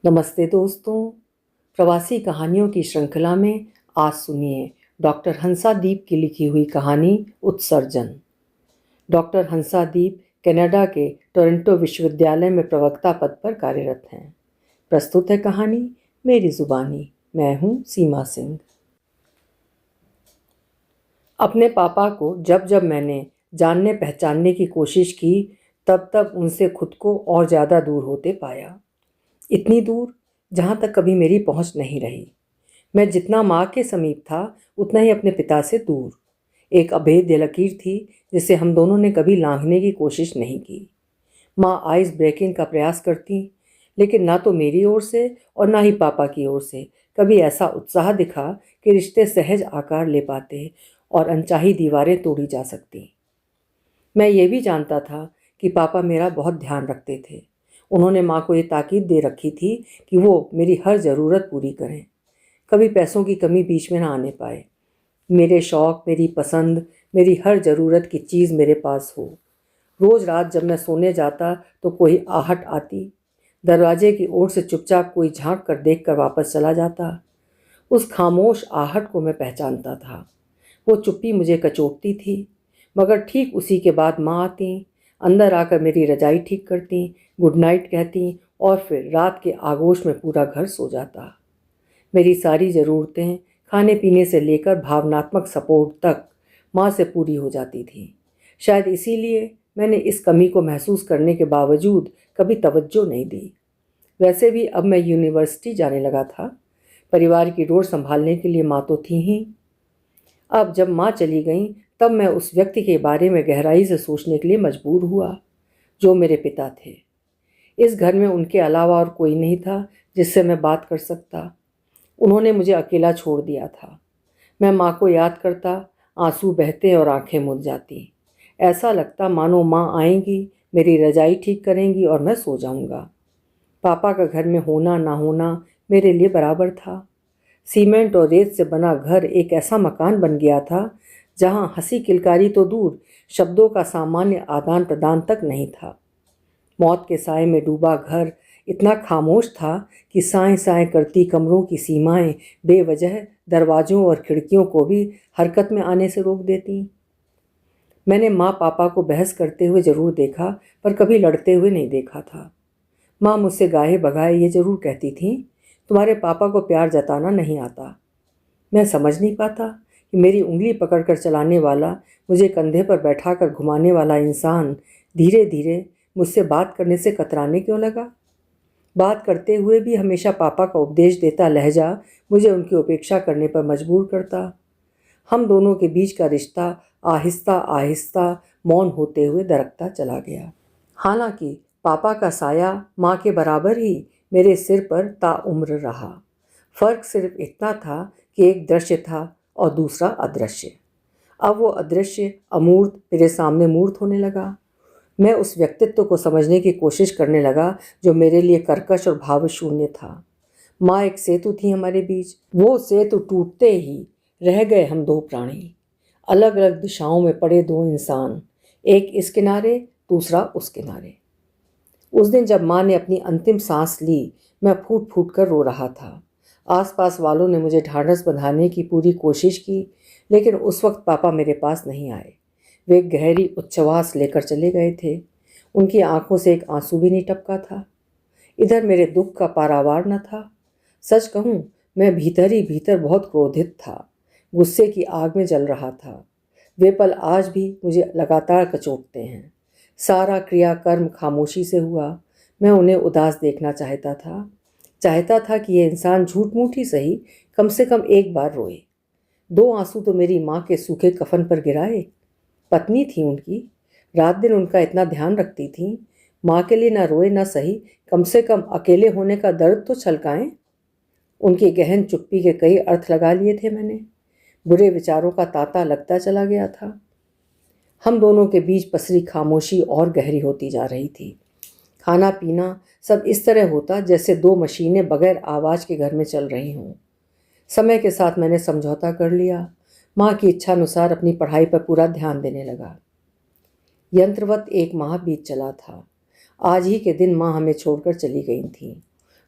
नमस्ते दोस्तों। प्रवासी कहानियों की श्रृंखला में आज सुनिए डॉक्टर हंसादीप की लिखी हुई कहानी उत्सर्जन। डॉक्टर हंसादीप कनाडा के टोरंटो विश्वविद्यालय में प्रवक्ता पद पर कार्यरत हैं। प्रस्तुत है कहानी मेरी जुबानी। मैं हूँ सीमा सिंह। अपने पापा को जब जब मैंने जानने पहचानने की कोशिश की तब तब उनसे खुद को और ज़्यादा दूर होते पाया। इतनी दूर जहाँ तक कभी मेरी पहुँच नहीं रही। मैं जितना माँ के समीप था उतना ही अपने पिता से दूर। एक अभेद्य लकीर थी जिसे हम दोनों ने कभी लांघने की कोशिश नहीं की। माँ आइस ब्रेकिंग का प्रयास करती, लेकिन ना तो मेरी ओर से और ना ही पापा की ओर से कभी ऐसा उत्साह दिखा कि रिश्ते सहज आकार ले पाते और अनचाही दीवारें तोड़ी जा सकती। मैं ये भी जानता था कि पापा मेरा बहुत ध्यान रखते थे। उन्होंने माँ को ये ताकीद दे रखी थी कि वो मेरी हर ज़रूरत पूरी करें, कभी पैसों की कमी बीच में ना आने पाए। मेरे शौक़, मेरी पसंद, मेरी हर ज़रूरत की चीज़ मेरे पास हो। रोज़ रात जब मैं सोने जाता तो कोई आहट आती, दरवाजे की ओर से चुपचाप कोई झांक कर देख कर वापस चला जाता। उस खामोश आहट को मैं पहचानता था। वो चुप्पी मुझे कचोटती थी, मगर ठीक उसी के बाद माँ आती, अंदर आकर मेरी रजाई ठीक करती, गुड नाइट कहती और फिर रात के आगोश में पूरा घर सो जाता। मेरी सारी ज़रूरतें खाने पीने से लेकर भावनात्मक सपोर्ट तक माँ से पूरी हो जाती थी। शायद इसीलिए मैंने इस कमी को महसूस करने के बावजूद कभी तवज्जो नहीं दी। वैसे भी अब मैं यूनिवर्सिटी जाने लगा था। परिवार की डोर संभालने के लिए माँ तो थी ही। अब जब माँ चली गई तब मैं उस व्यक्ति के बारे में गहराई से सोचने के लिए मजबूर हुआ जो मेरे पिता थे। इस घर में उनके अलावा और कोई नहीं था जिससे मैं बात कर सकता। उन्होंने मुझे अकेला छोड़ दिया था। मैं माँ को याद करता, आंसू बहते और आंखें मुद जाती। ऐसा लगता मानो माँ आएंगी, मेरी रजाई ठीक करेंगी और मैं सो जाऊंगा। पापा का घर में होना ना होना मेरे लिए बराबर था। सीमेंट और रेत से बना घर एक ऐसा मकान बन गया था जहाँ हंसी किलकारी तो दूर, शब्दों का सामान्य आदान प्रदान तक नहीं था। मौत के साए में डूबा घर इतना खामोश था कि साएं साएं करती कमरों की सीमाएं बेवजह दरवाज़ों और खिड़कियों को भी हरकत में आने से रोक देती। मैंने माँ पापा को बहस करते हुए ज़रूर देखा, पर कभी लड़ते हुए नहीं देखा था। माँ मुझसे गाहे बगाए ये ज़रूर कहती थी, तुम्हारे पापा को प्यार जताना नहीं आता। मैं समझ नहीं पाता कि मेरी उंगली पकड़कर चलाने वाला, मुझे कंधे पर बैठाकर घुमाने वाला इंसान धीरे धीरे मुझसे बात करने से कतराने क्यों लगा। बात करते हुए भी हमेशा पापा का उपदेश देता लहजा मुझे उनकी उपेक्षा करने पर मजबूर करता। हम दोनों के बीच का रिश्ता आहिस्ता आहिस्ता मौन होते हुए दरकता चला गया। हालांकि पापा का साया माँ के बराबर ही मेरे सिर पर ताउम्र रहा। फ़र्क सिर्फ इतना था कि एक दृश्य था और दूसरा अदृश्य। अब वो अदृश्य अमूर्त मेरे सामने मूर्त होने लगा। मैं उस व्यक्तित्व को समझने की कोशिश करने लगा जो मेरे लिए कर्कश और भावशून्य था। माँ एक सेतु थी हमारे बीच। वो सेतु टूटते ही रह गए हम दो प्राणी, अलग अलग दिशाओं में पड़े दो इंसान, एक इस किनारे दूसरा उस किनारे। उस दिन जब माँ ने अपनी अंतिम सांस ली, मैं फूट फूट कर रो रहा था। आसपास वालों ने मुझे ढाढ़स बंधाने की पूरी कोशिश की, लेकिन उस वक्त पापा मेरे पास नहीं आए। वे गहरी उच्छ्वास लेकर चले गए थे। उनकी आंखों से एक आंसू भी नहीं टपका था। इधर मेरे दुख का पारावार न था। सच कहूँ, मैं भीतर ही भीतर बहुत क्रोधित था, गुस्से की आग में जल रहा था। वे पल आज भी मुझे लगातार कचोटते हैं। सारा क्रियाकर्म खामोशी से हुआ। मैं उन्हें उदास देखना चाहता था कि ये इंसान झूठ मूठ ही सही कम से कम एक बार रोए। दो आंसू तो मेरी माँ के सूखे कफन पर गिराए। पत्नी थी उनकी, रात दिन उनका इतना ध्यान रखती थी। माँ के लिए ना रोए ना सही, कम से कम अकेले होने का दर्द तो छलकाएं। उनकी गहन चुप्पी के कई अर्थ लगा लिए थे मैंने। बुरे विचारों का तांता लगता चला गया था। हम दोनों के बीच पसरी खामोशी और गहरी होती जा रही थी। खाना पीना सब इस तरह होता जैसे दो मशीनें बगैर आवाज़ के घर में चल रही हों। समय के साथ मैंने समझौता कर लिया। माँ की इच्छानुसार अपनी पढ़ाई पर पूरा ध्यान देने लगा। यंत्रवत एक माह बीत चला था। आज ही के दिन माँ हमें छोड़कर चली गई थी।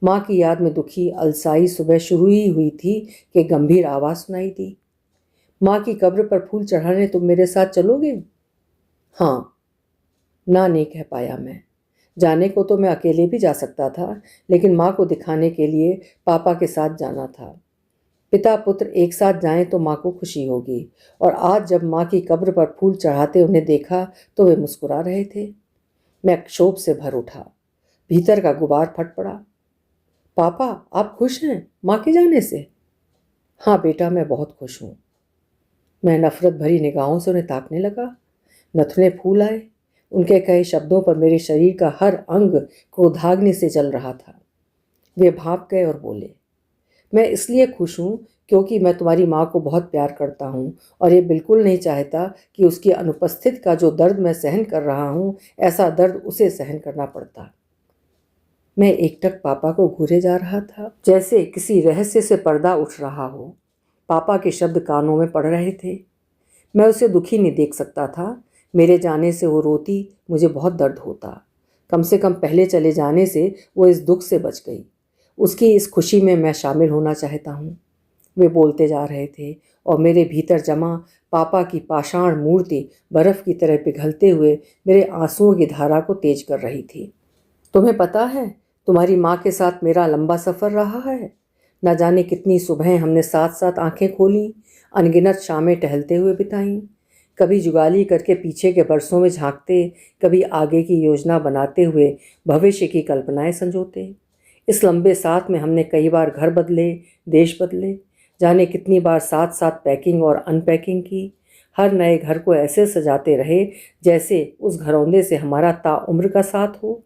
माँ की याद में दुखी अलसाई सुबह शुरू ही हुई थी कि गंभीर आवाज़ सुनाई दी। माँ की कब्र पर फूल चढ़ाने तुम मेरे साथ चलोगे? हाँ, ना नहीं कह पाया मैं। जाने को तो मैं अकेले भी जा सकता था, लेकिन माँ को दिखाने के लिए पापा के साथ जाना था। पिता पुत्र एक साथ जाएं तो माँ को खुशी होगी, और आज जब माँ की कब्र पर फूल चढ़ाते उन्हें देखा तो वे मुस्कुरा रहे थे। मैं क्षोभ से भर उठा, भीतर का गुबार फट पड़ा। पापा, आप खुश हैं माँ के जाने से? हाँ बेटा, मैं बहुत खुश हूँ। मैं नफरत भरी निगाहों से उन्हें ताकने लगा। नथुने फूल आए। उनके कहे शब्दों पर मेरे शरीर का हर अंग क्रोधाग्नि से जल रहा था। वे भाप गए और बोले, मैं इसलिए खुश हूँ क्योंकि मैं तुम्हारी माँ को बहुत प्यार करता हूँ, और ये बिल्कुल नहीं चाहता कि उसकी अनुपस्थिति का जो दर्द मैं सहन कर रहा हूँ, ऐसा दर्द उसे सहन करना पड़ता। मैं एकटक पापा को घूरे जा रहा था, जैसे किसी रहस्य से पर्दा उठ रहा हो। पापा के शब्द कानों में पड़ रहे थे। मैं उसे दुखी नहीं देख सकता था। मेरे जाने से वो रोती, मुझे बहुत दर्द होता। कम से कम पहले चले जाने से वो इस दुख से बच गई। उसकी इस खुशी में मैं शामिल होना चाहता हूँ। वे बोलते जा रहे थे, और मेरे भीतर जमा पापा की पाषाण मूर्ति बर्फ की तरह पिघलते हुए मेरे आंसुओं की धारा को तेज कर रही थी। तुम्हें पता है, तुम्हारी माँ के साथ मेरा लंबा सफ़र रहा है। न जाने कितनी सुबहें हमने साथ साथ आंखें खोलीं, अनगिनत शामें टहलते हुए बिताईं। कभी जुगाली करके पीछे के बरसों में झांकते, कभी आगे की योजना बनाते हुए भविष्य की कल्पनाएं संजोते। इस लंबे साथ में हमने कई बार घर बदले, देश बदले, जाने कितनी बार साथ साथ पैकिंग और अनपैकिंग की। हर नए घर को ऐसे सजाते रहे जैसे उस घरौंदे से हमारा ताउम्र का साथ हो।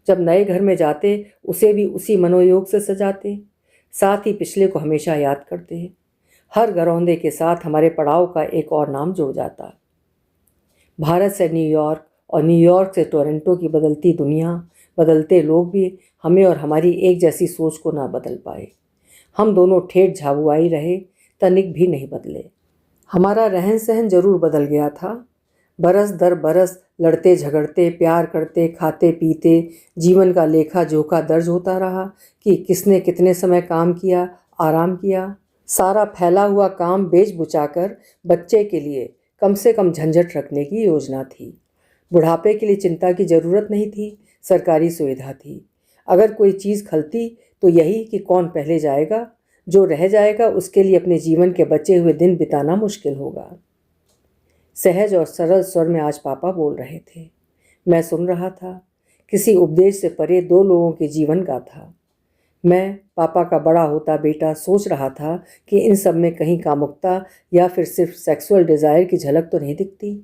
जब नए घर में जाते उसे भी उसी मनोयोग से सजाते, साथ ही पिछले को हमेशा याद करते। हर घरौंदे के साथ हमारे पड़ाव का एक और नाम जुड़ जाता। भारत से न्यूयॉर्क और न्यूयॉर्क से टोरंटो की बदलती दुनिया, बदलते लोग भी हमें और हमारी एक जैसी सोच को ना बदल पाए। हम दोनों ठेठ झाबुआई रहे, तनिक भी नहीं बदले। हमारा रहन सहन जरूर बदल गया था। बरस दर बरस लड़ते झगड़ते, प्यार करते, खाते पीते, जीवन का लेखा जोखा दर्ज होता रहा कि किसने कितने समय काम किया, आराम किया। सारा फैला हुआ काम बेच बुचाकर बच्चे के लिए कम से कम झंझट रखने की योजना थी। बुढ़ापे के लिए चिंता की ज़रूरत नहीं थी, सरकारी सुविधा थी। अगर कोई चीज़ खलती तो यही कि कौन पहले जाएगा, जो रह जाएगा उसके लिए अपने जीवन के बचे हुए दिन बिताना मुश्किल होगा। सहज और सरल स्वर में आज पापा बोल रहे थे। मैं सुन रहा था, किसी उपदेश से परे दो लोगों के जीवन का था। मैं, पापा का बड़ा होता बेटा, सोच रहा था कि इन सब में कहीं कामुकता या फिर सिर्फ सेक्सुअल डिज़ायर की झलक तो नहीं दिखती।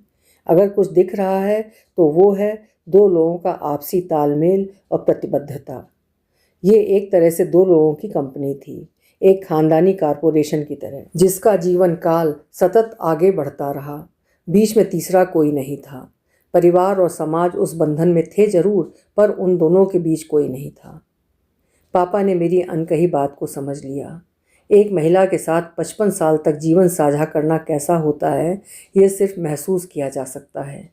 अगर कुछ दिख रहा है तो वो है दो लोगों का आपसी तालमेल और प्रतिबद्धता। ये एक तरह से दो लोगों की कंपनी थी, एक खानदानी कारपोरेशन की तरह, जिसका जीवन काल सतत आगे बढ़ता रहा। बीच में तीसरा कोई नहीं था। परिवार और समाज उस बंधन में थे जरूर, पर उन दोनों के बीच कोई नहीं था। पापा ने मेरी अनकही बात को समझ लिया। एक महिला के साथ 55 साल तक जीवन साझा करना कैसा होता है, ये सिर्फ महसूस किया जा सकता है।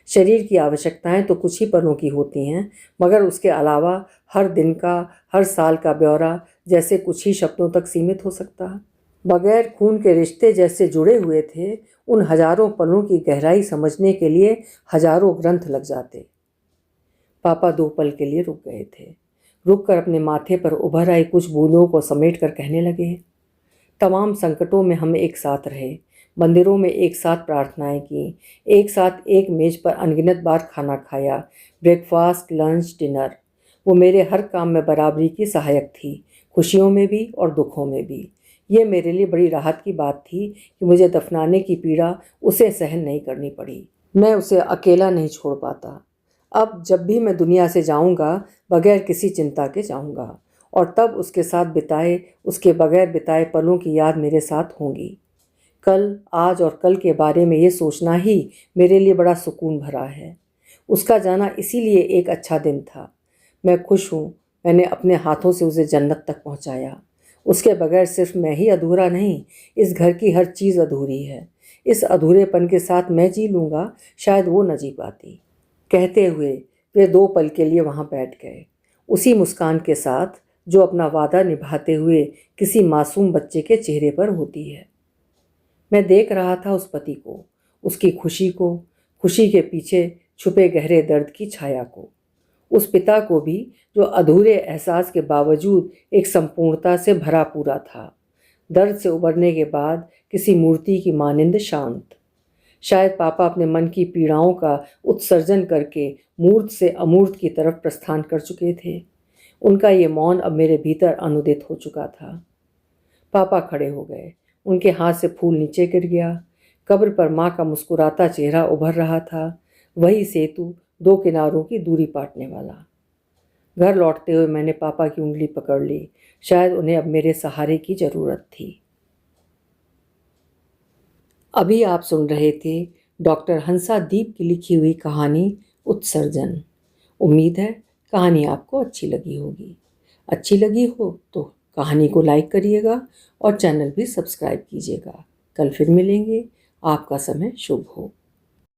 शरीर की आवश्यकताएं तो कुछ ही पलों की होती हैं, मगर उसके अलावा हर दिन का, हर साल का ब्यौरा जैसे कुछ ही शब्दों तक सीमित हो सकता है। बगैर खून के रिश्ते जैसे जुड़े हुए थे, उन हजारों पलों की गहराई समझने के लिए हजारों ग्रंथ लग जाते। पापा 2 पल के लिए रुक गए थे। रुक कर अपने माथे पर उभर आई कुछ बूंदों को समेट कर कहने लगे, तमाम संकटों में हम एक साथ रहे, मंदिरों में एक साथ प्रार्थनाएं की, एक साथ एक मेज पर अनगिनत बार खाना खाया, ब्रेकफास्ट, लंच, डिनर। वो मेरे हर काम में बराबरी की सहायक थी, खुशियों में भी और दुखों में भी। ये मेरे लिए बड़ी राहत की बात थी कि मुझे दफनाने की पीड़ा उसे सहन नहीं करनी पड़ी। मैं उसे अकेला नहीं छोड़ पाता। अब जब भी मैं दुनिया से जाऊंगा, बगैर किसी चिंता के जाऊंगा, और तब उसके बगैर बिताए पलों की याद मेरे साथ होंगी। कल, आज और कल के बारे में ये सोचना ही मेरे लिए बड़ा सुकून भरा है। उसका जाना इसीलिए एक अच्छा दिन था। मैं खुश हूँ, मैंने अपने हाथों से उसे जन्नत तक पहुँचाया। उसके बगैर सिर्फ मैं ही अधूरा नहीं, इस घर की हर चीज़ अधूरी है। इस अधूरेपन के साथ मैं जी लूँगा, शायद वो न जी पाती। कहते हुए वे 2 पल के लिए वहाँ बैठ गए। उसी मुस्कान के साथ जो अपना वादा निभाते हुए किसी मासूम बच्चे के चेहरे पर होती है। मैं देख रहा था उस पति को, उसकी खुशी को, खुशी के पीछे छुपे गहरे दर्द की छाया को, उस पिता को भी जो अधूरे एहसास के बावजूद एक संपूर्णता से भरा पूरा था, दर्द से उबरने के बाद किसी मूर्ति की मानिंद शांत। शायद पापा अपने मन की पीड़ाओं का उत्सर्जन करके मूर्त से अमूर्त की तरफ प्रस्थान कर चुके थे। उनका ये मौन अब मेरे भीतर अनुदित हो चुका था। पापा खड़े हो गए, उनके हाथ से फूल नीचे गिर गया। कब्र पर माँ का मुस्कुराता चेहरा उभर रहा था, वही सेतु, दो किनारों की दूरी पाटने वाला। घर लौटते हुए मैंने पापा की उंगली पकड़ ली। शायद उन्हें अब मेरे सहारे की जरूरत थी। अभी आप सुन रहे थे डॉक्टर हंसादीप की लिखी हुई कहानी उत्सर्जन। उम्मीद है कहानी आपको अच्छी लगी होगी। अच्छी लगी हो तो कहानी को लाइक करिएगा और चैनल भी सब्सक्राइब कीजिएगा। कल फिर मिलेंगे। आपका समय शुभ हो।